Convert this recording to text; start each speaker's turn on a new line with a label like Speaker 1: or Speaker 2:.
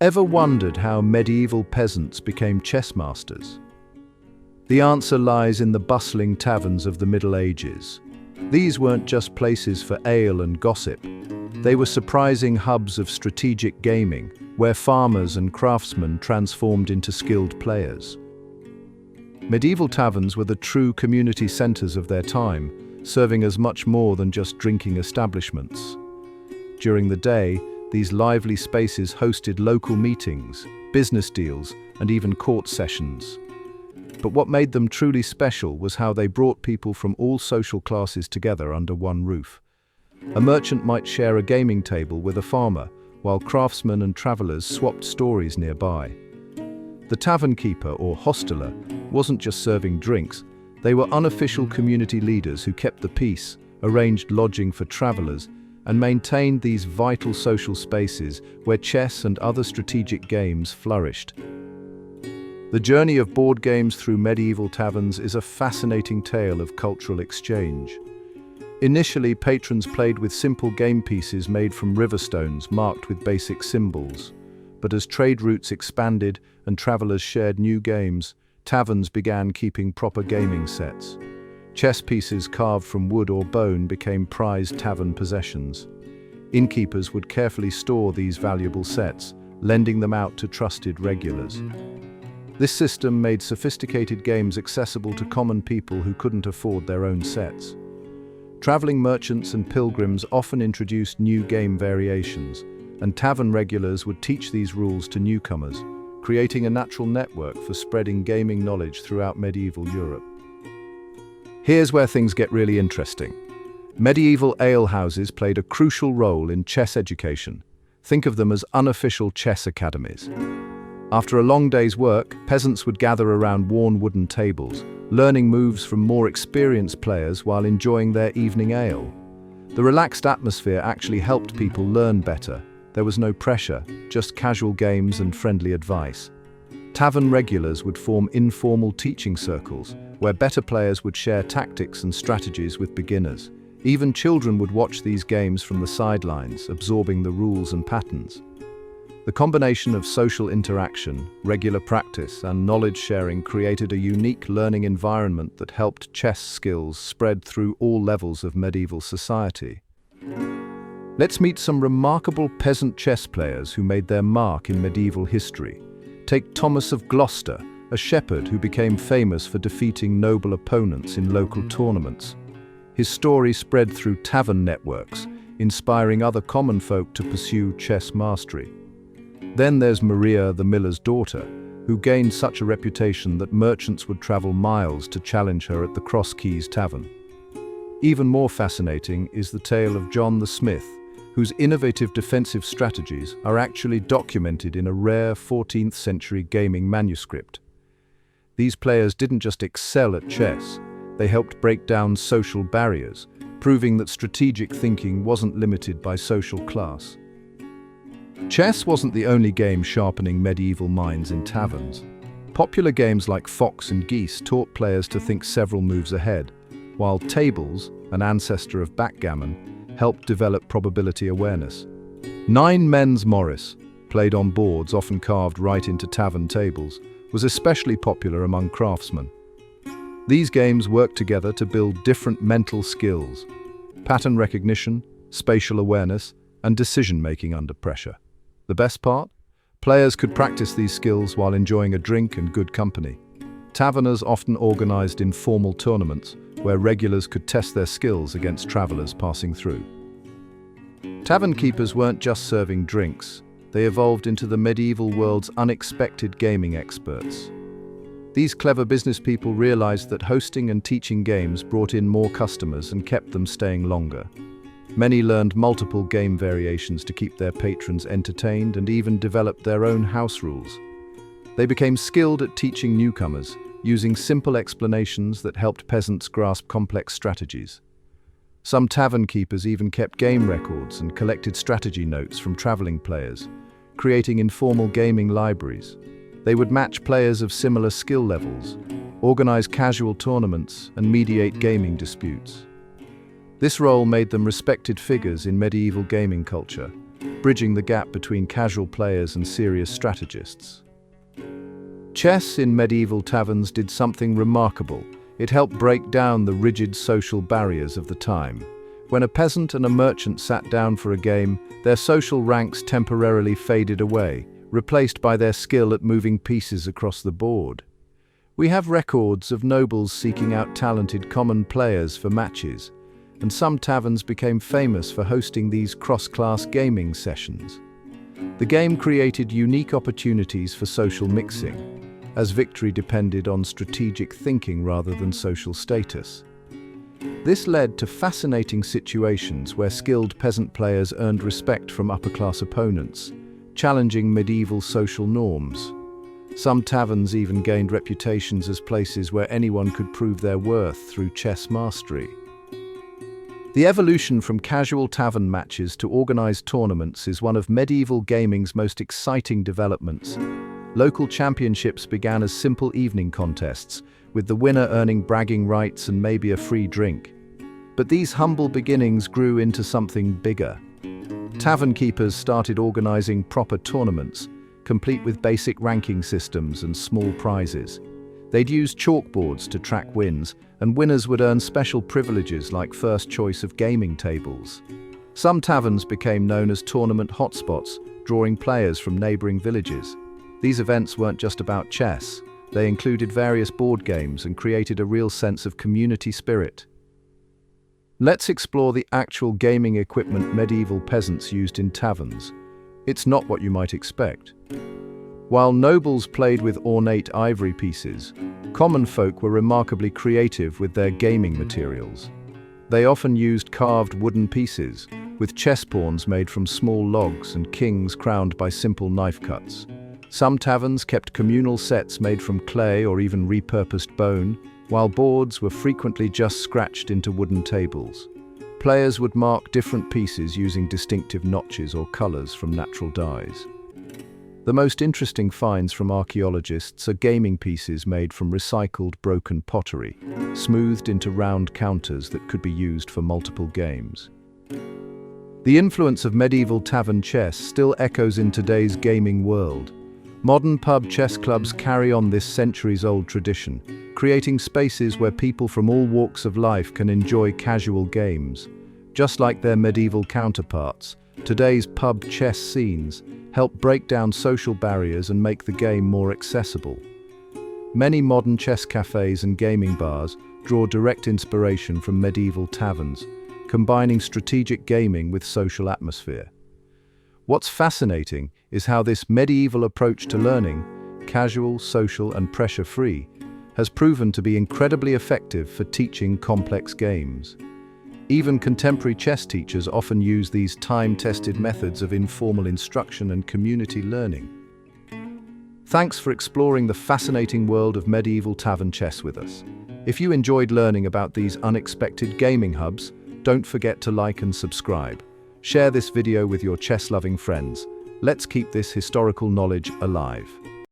Speaker 1: Ever wondered how medieval peasants became chess masters? The answer lies in the bustling taverns of the Middle Ages. These weren't just places for ale and gossip. They were surprising hubs of strategic gaming, where farmers and craftsmen transformed into skilled players. Medieval taverns were the true community centers of their time, serving as much more than just drinking establishments. During the day, these lively spaces hosted local meetings, business deals, and even court sessions. But what made them truly special was how they brought people from all social classes together under one roof. A merchant might share a gaming table with a farmer, while craftsmen and travelers swapped stories nearby. The tavern keeper or hosteler wasn't just serving drinks, they were unofficial community leaders who kept the peace, arranged lodging for travelers, and maintained these vital social spaces where chess and other strategic games flourished. The journey of board games through medieval taverns is a fascinating tale of cultural exchange. Initially, patrons played with simple game pieces made from river stones marked with basic symbols. But as trade routes expanded and travelers shared new games, taverns began keeping proper gaming sets. Chess pieces carved from wood or bone became prized tavern possessions. Innkeepers would carefully store these valuable sets, lending them out to trusted regulars. This system made sophisticated games accessible to common people who couldn't afford their own sets. Traveling merchants and pilgrims often introduced new game variations, and tavern regulars would teach these rules to newcomers, creating a natural network for spreading gaming knowledge throughout medieval Europe. Here's where things get really interesting. Medieval alehouses played a crucial role in chess education. Think of them as unofficial chess academies. After a long day's work, peasants would gather around worn wooden tables, learning moves from more experienced players while enjoying their evening ale. The relaxed atmosphere actually helped people learn better. There was no pressure, just casual games and friendly advice. Tavern regulars would form informal teaching circles, where better players would share tactics and strategies with beginners. Even children would watch these games from the sidelines, absorbing the rules and patterns. The combination of social interaction, regular practice, and knowledge sharing created a unique learning environment that helped chess skills spread through all levels of medieval society. Let's meet some remarkable peasant chess players who made their mark in medieval history. Take Thomas of Gloucester, a shepherd who became famous for defeating noble opponents in local tournaments. His story spread through tavern networks, inspiring other common folk to pursue chess mastery. Then there's Maria, the miller's daughter, who gained such a reputation that merchants would travel miles to challenge her at the Cross Keys Tavern. Even more fascinating is the tale of John the Smith, whose innovative defensive strategies are actually documented in a rare 14th century gaming manuscript. These players didn't just excel at chess, they helped break down social barriers, proving that strategic thinking wasn't limited by social class. Chess wasn't the only game sharpening medieval minds in taverns. Popular games like Fox and Geese taught players to think several moves ahead, while tables, an ancestor of backgammon, helped develop probability awareness. Nine Men's Morris, played on boards often carved right into tavern tables, was especially popular among craftsmen. These games worked together to build different mental skills: pattern recognition, spatial awareness, and decision-making under pressure. The best part? Players could practice these skills while enjoying a drink and good company. Taverners often organized informal tournaments where regulars could test their skills against travelers passing through. Tavern keepers weren't just serving drinks, they evolved into the medieval world's unexpected gaming experts. These clever business people realized that hosting and teaching games brought in more customers and kept them staying longer. Many learned multiple game variations to keep their patrons entertained and even developed their own house rules. They became skilled at teaching newcomers, using simple explanations that helped peasants grasp complex strategies. Some tavern keepers even kept game records and collected strategy notes from traveling players, creating informal gaming libraries. They would match players of similar skill levels, organize casual tournaments, and mediate gaming disputes. This role made them respected figures in medieval gaming culture, bridging the gap between casual players and serious strategists. Chess in medieval taverns did something remarkable. It helped break down the rigid social barriers of the time. When a peasant and a merchant sat down for a game, their social ranks temporarily faded away, replaced by their skill at moving pieces across the board. We have records of nobles seeking out talented common players for matches, and some taverns became famous for hosting these cross-class gaming sessions. The game created unique opportunities for social mixing, as victory depended on strategic thinking rather than social status. This led to fascinating situations where skilled peasant players earned respect from upper-class opponents, challenging medieval social norms. Some taverns even gained reputations as places where anyone could prove their worth through chess mastery. The evolution from casual tavern matches to organized tournaments is one of medieval gaming's most exciting developments. Local championships began as simple evening contests, with the winner earning bragging rights and maybe a free drink. But these humble beginnings grew into something bigger. Tavern keepers started organizing proper tournaments, complete with basic ranking systems and small prizes. They'd use chalkboards to track wins, and winners would earn special privileges like first choice of gaming tables. Some taverns became known as tournament hotspots, drawing players from neighboring villages. These events weren't just about chess. They included various board games and created a real sense of community spirit. Let's explore the actual gaming equipment medieval peasants used in taverns. It's not what you might expect. While nobles played with ornate ivory pieces, common folk were remarkably creative with their gaming materials. They often used carved wooden pieces, with chess pawns made from small logs and kings crowned by simple knife cuts. Some taverns kept communal sets made from clay or even repurposed bone, while boards were frequently just scratched into wooden tables. Players would mark different pieces using distinctive notches or colors from natural dyes. The most interesting finds from archaeologists are gaming pieces made from recycled broken pottery, smoothed into round counters that could be used for multiple games. The influence of medieval tavern chess still echoes in today's gaming world. Modern pub chess clubs carry on this centuries-old tradition, creating spaces where people from all walks of life can enjoy casual games. Just like their medieval counterparts, today's pub chess scenes help break down social barriers and make the game more accessible. Many modern chess cafes and gaming bars draw direct inspiration from medieval taverns, combining strategic gaming with social atmosphere. What's fascinating is how this medieval approach to learning, casual, social, and pressure-free, has proven to be incredibly effective for teaching complex games. Even contemporary chess teachers often use these time-tested methods of informal instruction and community learning. Thanks for exploring the fascinating world of medieval tavern chess with us. If you enjoyed learning about these unexpected gaming hubs, don't forget to like and subscribe. Share this video with your chess-loving friends. Let's keep this historical knowledge alive.